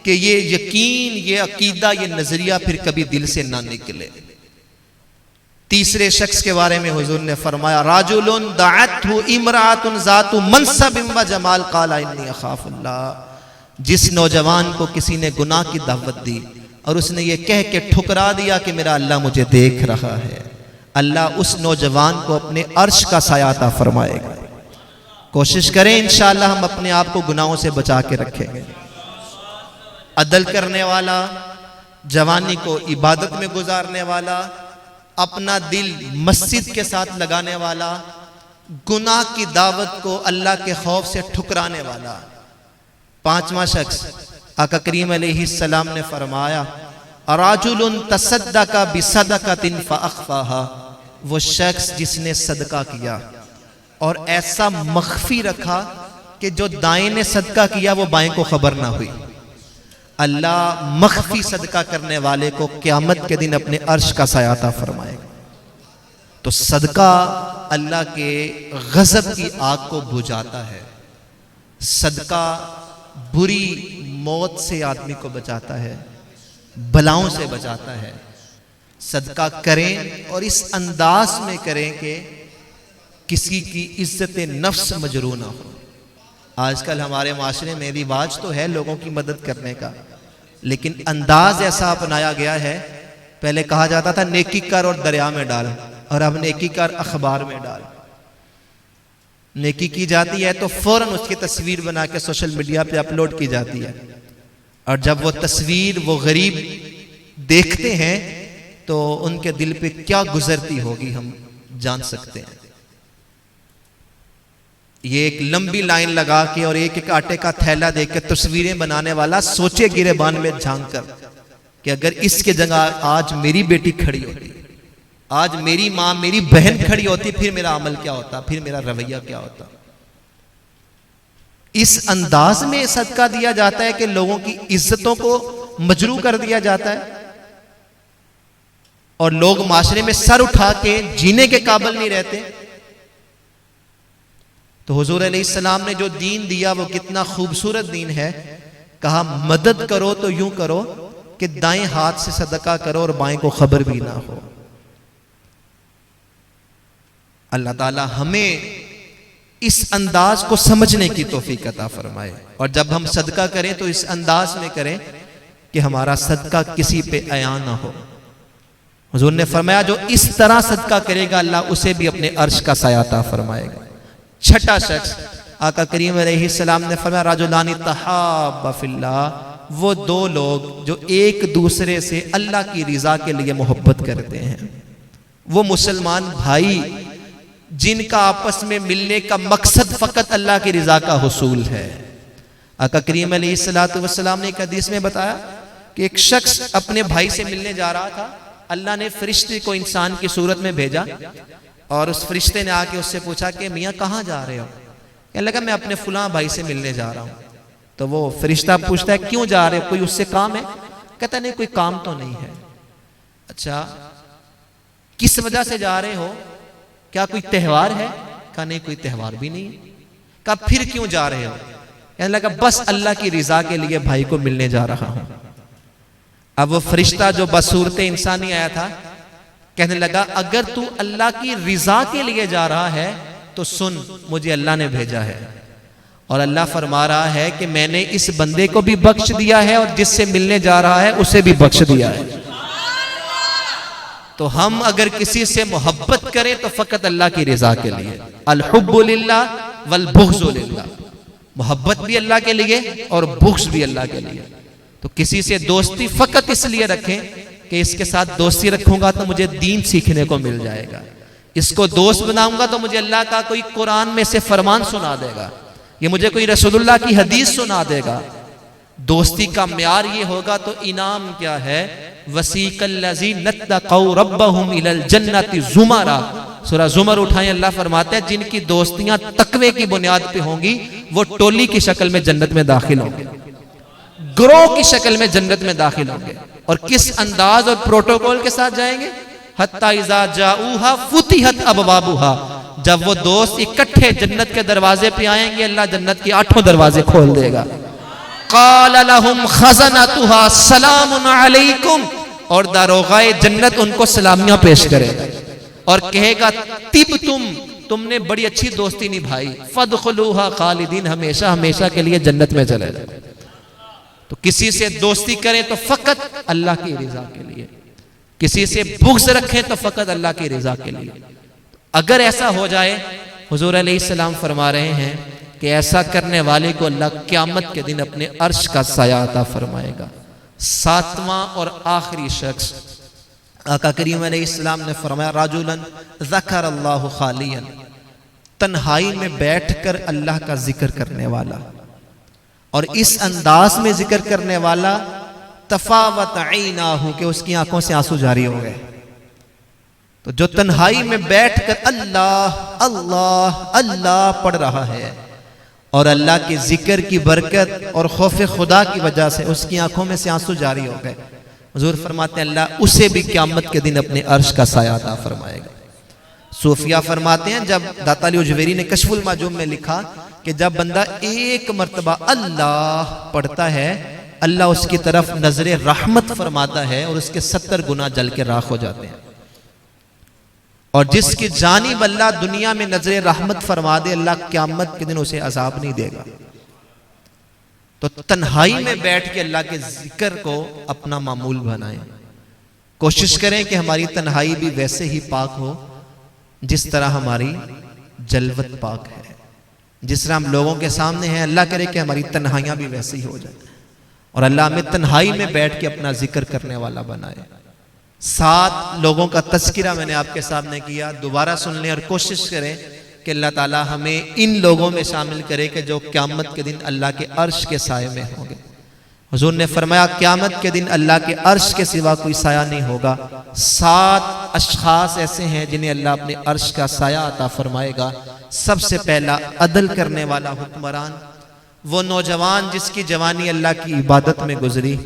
कि ये यकीन, ये अकीदा, ये नजरिया फिर कभी दिल से ना निकले। तीसरे शख्स के बारे में हुजूर ने फरमाया राजुलुन दअतहु इमरातुन ज़ातु मनसबिन व जमाल क़ाला इन्नी अख़ाफ़ुल्लाह। जिस नौजवान को किसी ने गुनाह की दावत दी और उसने ये कह के ठुकरा दिया कि मेरा अल्लाह मुझे देख रहा है, अल्लाह उस नौजवान को अपने अर्श का साया अता फरमाएगा। कोशिश करें इंशाअल्लाह हम अपने आप को गुनाहों से बचा के रखेंगे। अदल करने वाला, जवानी को इबादत में गुजारने वाला, अपना दिल मस्जिद के साथ लगाने वाला, गुनाह की दावत को अल्लाह के खौफ से ठुकराने वाला। पांचवा शख्स आका करीम अलैहिस्सलाम ने फरमाया, राजुलुन तसद्दका बिसदकतिन फअख्फाहा, वो शख्स जिसने सदका किया और ऐसा मख्फी रखा कि जो दाएं ने सदका किया वो बाएं को खबर ना हुई। अल्लाह मख्फी सदका करने वाले को क़यामत के दिन अपने अर्श का साया अता फरमाएगा। तो सदका अल्लाह के गज़ब की आग को बुझाता है। सदका बुरी मौत से आदमी को बचाता है, बलाओं से बचाता है। सदका करें और इस अंदाज में करें कि किसी की इज्जत नफ्स मजरू ना हो। आजकल हमारे माशरे में रिवाज तो है लोगों की मदद करने का, लेकिन अंदाज ऐसा अपनाया गया है। पहले कहा जाता था नेकी कर और दरिया में डाल, और अब नेकी कर अखबार में डाल। नेकी की जाती है तो फौरन उसकी तस्वीर बना के सोशल मीडिया पे अपलोड की जाती है, और जब वो तस्वीर वो गरीब देखते हैं तो उनके दिल पे क्या गुजरती होगी हम जान सकते हैं। ये एक लंबी लाइन लगा के और एक एक आटे का थैला देख के तस्वीरें बनाने वाला सोचे गिरेबान में झांक कर कि अगर इसके जगह आज मेरी बेटी खड़ी होती, आज मेरी मां मेरी बहन खड़ी होती, फिर मेरा अमल क्या होता, फिर मेरा रवैया क्या होता। इस अंदाज में सदका दिया जाता है कि लोगों की इज्जतों को मजरू कर दिया जाता है और लोग माशरे में सर उठा के जीने के काबिल नहीं रहते। तो हुजूर अलैहिस्सलाम ने जो दीन दिया वो कितना खूबसूरत दीन है। कहा मदद करो तो यूं करो कि दाएं हाथ से सदका करो और बाएं को खबर भी ना हो। अल्लाह ताला हमें इस अंदाज को समझने की तौफीक अता फरमाए, और जब हम सदका करें तो इस अंदाज में करें कि हमारा सदका किसी पे अया ना हो। हुजूर ने फरमाया जो इस तरह सदका करेगा अल्लाह उसे भी अपने अर्श का साया अता फरमाएगा। छठा शख्स आका करीम अलैहिस्सलाम ने फरमाया राजुलानी तहाब्बा फिल्लाह, वो दो लोग जो एक दूसरे से अल्लाह की रिजा के लिए मोहब्बत करते हैं। वो मुसलमान भाई जिनका आपस में मिलने का मकसद फकत अल्लाह की रिजा का हुसूल है। आका करीम अलैहिस्सलातु वस्सलाम ने एक हदीस में बताया कि एक शख्स अपने भाई से मिलने जा रहा था। अल्लाह ने फरिश्ते को इंसान की सूरत में भेजा और उस फरिश्ते ने आके उससे पूछा कि मियाँ कहाँ जा रहे हो? कहने लगा मैं अपने फलां भाई से मिलने जा रहा हूँ। तो वो फरिश्ता पूछता है क्यों जा रहे हो, कोई उससे काम है? कहता नहीं कोई काम तो नहीं है। अच्छा किस वजह से जा रहे हो, क्या कोई त्यौहार है? कहा नहीं कोई त्यौहार भी नहीं। कहा फिर क्यों जा रहे हो? कहने लगा बस अल्लाह की रिजा के लिए भाई को मिलने जा रहा हूं। अब वो फरिश्ता जो बसूरत इंसानी आया था कहने लगा अगर तू अल्लाह की रिजा के लिए जा रहा है तो सुन, मुझे अल्लाह ने भेजा है और अल्लाह फरमा रहा है कि मैंने इस बंदे को भी बख्श दिया है और जिससे मिलने जा रहा है उसे भी बख्श दिया है। तो हम अगर किसी से मोहब्बत करें तो फकत अल्लाह की रिजा के लिए। अल हुब्बु लिल्लाह वल बुग़्ज़ु लिल्लाह, मोहब्बत भी अल्लाह के लिए और बुग़्ज़ भी अल्लाह के लिए। तो किसी से दोस्ती फकत इसलिए रखें कि इसके साथ दोस्ती रखूंगा तो मुझे दीन सीखने को मिल जाएगा, इसको दोस्त बनाऊंगा तो मुझे अल्लाह का कोई कुरान में से फरमान सुना देगा, ये मुझे कोई रसूलुल्लाह की हदीस सुना देगा। दोस्ती का म्यार ये होगा तो इनाम क्या है? वसीकल्लज़ीना तक़ौ रब्बहुम इलल जन्नति ज़ुमरा। सूरह ज़ुमर उठाएं, अल्लाह फरमाते हैं जिनकी दोस्तियां तकवे की बुनियाद पे होंगी वो टोली की शक्ल में जन्नत में दाखिल होंगे, ग्रोह की शक्ल में जन्नत में दाखिल होंगे। और किस अंदाज और प्रोटोकॉल के साथ जाएंगे? हत्ता इज़ा जाऊहा फुतिहत अबवाबुहा, जब वो दोस्त इकट्ठे जन्नत के दरवाजे पे आएंगे अल्लाह जन्नत के 8 दरवाजे खोल देगा। क़ाल लहुम खज़नतुहा सलामुन अलैकुम, और दारोगाए जन्नत उनको सलामियां पेश करेगा और कहेगा तिब तुमने बड़ी अच्छी दोस्ती निभाई, फदखुलूहा खालिदीन, हमेशा हमेशा के लिए जन्नत में चले जाओ। तो किसी से दोस्ती करें तो फकत अल्लाह की रिजा के लिए, किसी से बुग़्ज़ रखें तो फकत अल्लाह की रिजा के लिए। अगर ऐसा हो जाए, हुजूर अलैहिस्सलाम फरमा रहे हैं कि ऐसा करने वाले को अल्लाह क़यामत के दिन अपने अर्श का साया अता फरमाएगा। 7वां और आखिरी शख्स आका करीम अलैहिस्सलाम ने फरमाया राजुलन ज़कर अल्लाह खालियन, तन्हाई में बैठकर अल्लाह का जिक्र करने वाला और इस अंदाज में जिक्र करने वाला, तफावत ऐनाहु के उसकी आंखों से आंसू जारी हो गए। तो जो तन्हाई में बैठकर अल्लाह अल्लाह अल्लाह पढ़ रहा है और अल्लाह के जिक्र की बरकत और खौफ खुदा की वजह से उसकी आंखों में से आंसू जारी हो गए, हुजूर फरमाते हैं अल्लाह उसे भी क़यामत के दिन अपने अर्श का साया अता फरमाएगा। सूफिया फरमाते हैं, जब दाता अली उजवेरी ने कश्फुल माजूम में लिखा कि जब बंदा एक मर्तबा अल्लाह पढ़ता है, अल्लाह उसकी तरफ नजरे रहमत फरमाता है और उसके 70 गुना जल के राख हो जाते हैं। और जिसकी जानिब अल्लाह दुनिया में नजरे रहमत फरमा दे, अल्लाह क़यामत के दिन उसे अजाब नहीं देगा। तो तन्हाई में बैठ के अल्लाह के जिक्र को अपना मामूल बनाएं। कोशिश करें कि हमारी तन्हाई भी वैसे ही पाक हो जिस तरह हमारी जलवत पाक है। जिस तरह हम लोगों के सामने हैं, अल्लाह करे कि हमारी तन्हाइयां भी वैसे ही हो जाए और अल्लाह हमें तन्हाई में बैठ के अपना जिक्र करने वाला बनाए। 7 लोगों का तज़किरा मैंने आपके सामने किया, दोबारा सुन लें और कोशिश करें कि अल्लाह ताला हमें इन लोगों में शामिल करे कि जो क़यामत के दिन अल्लाह के अर्श के साये में होंगे। हुजूर ने फरमाया क़यामत के दिन अल्लाह के अर्श के सिवा कोई साया नहीं होगा। 7 अशख़ास ऐसे हैं जिन्हें अल्लाह अपने अर्श का साया अता फरमाएगा। सबसे पहला अदल करने वाला हुक्मरान, वो नौजवान जिसकी जवानी अल्लाह की इबादत में गुजरी,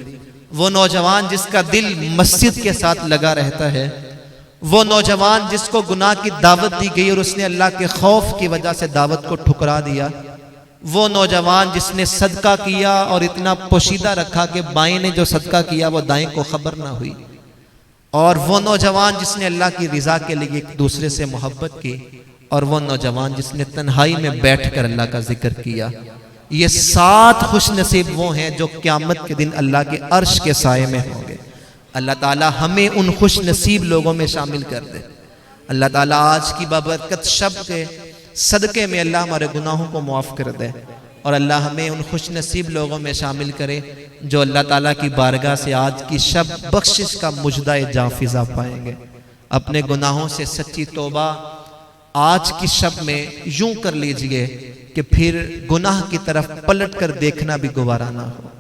वो नौजवान जिसका दिल मस्जिद के साथ लगा रहता है, वो नौजवान जिसको गुनाह की दावत दी गई और उसने अल्लाह के खौफ की वजह से दावत को ठुकरा दिया, वो नौजवान जिसने सदका किया और इतना पोशीदा रखा कि बाएं ने जो सदका किया वो दाएं को खबर ना हुई, और वो नौजवान जिसने अल्लाह की रिजा के लिए एक दूसरे से मोहब्बत की, और वो नौजवान जिसने तन्हाई में बैठकर अल्लाह का जिक्र किया। ये 7 खुश नसीब वो हैं जो क़यामत के दिन अल्लाह के अर्श के साये में होंगे। अल्लाह ताला हमें उन खुश नसीब लोगों में शामिल कर दे। अल्लाह ताला आज की बाबरकत शब के सदक़े में अल्लाह हमारे गुनाहों को मुआफ़ कर दे और अल्लाह हमें उन खुश नसीब लोगों में शामिल करे जो अल्लाह ताला की बारगाह से आज की शब बख्शिश का मुजदा जाफिज़ा पाएंगे। अपने गुनाहों से सच्ची तौबा आज की शब में यूं कर लीजिए कि फिर गुनाह की तरफ पलट कर देखना भी गवारा ना हो।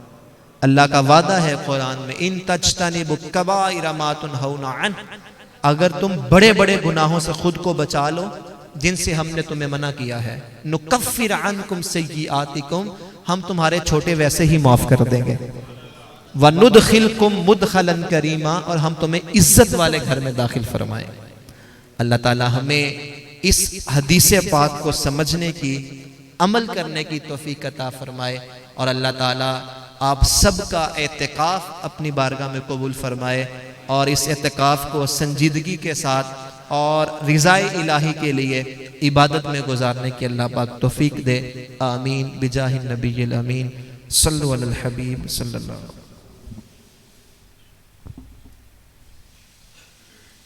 अल्लाह का वादा है कुरान में, इन तज्तनिबु कबाइरा मा तुनहौना अन, अगर तुम बड़े बड़े गुनाहों से खुद को बचा लो जिनसे हमने तुम्हें मना किया है, नुकफ्फिर अन्कुम सय्यिआतिकुम, हम तुम्हारे छोटे वैसे ही माफ कर देंगे, व नुदखिलकुम मुदखलन करीमा, और हम तुम्हें इज्जत वाले घर में दाखिल फरमाएंगे। अल्लाह ताला हमें इस हदीस पाक को समझने की, अमल करने की तौफीक अता फरमाए और अल्लाह ताला आप सबका एतिकाफ अपनी बारगाह में कबूल फरमाए और इस एतिकाफ को संजीदगी के साथ और रिज़ाए इलाही के लिए इबादत में गुजारने की अल्लाह पाक तौफीक दे। आमीन बिजाहिन नबील अमीन सल्लल्लाहु अलैहि हबीब सल्लल्लाहु।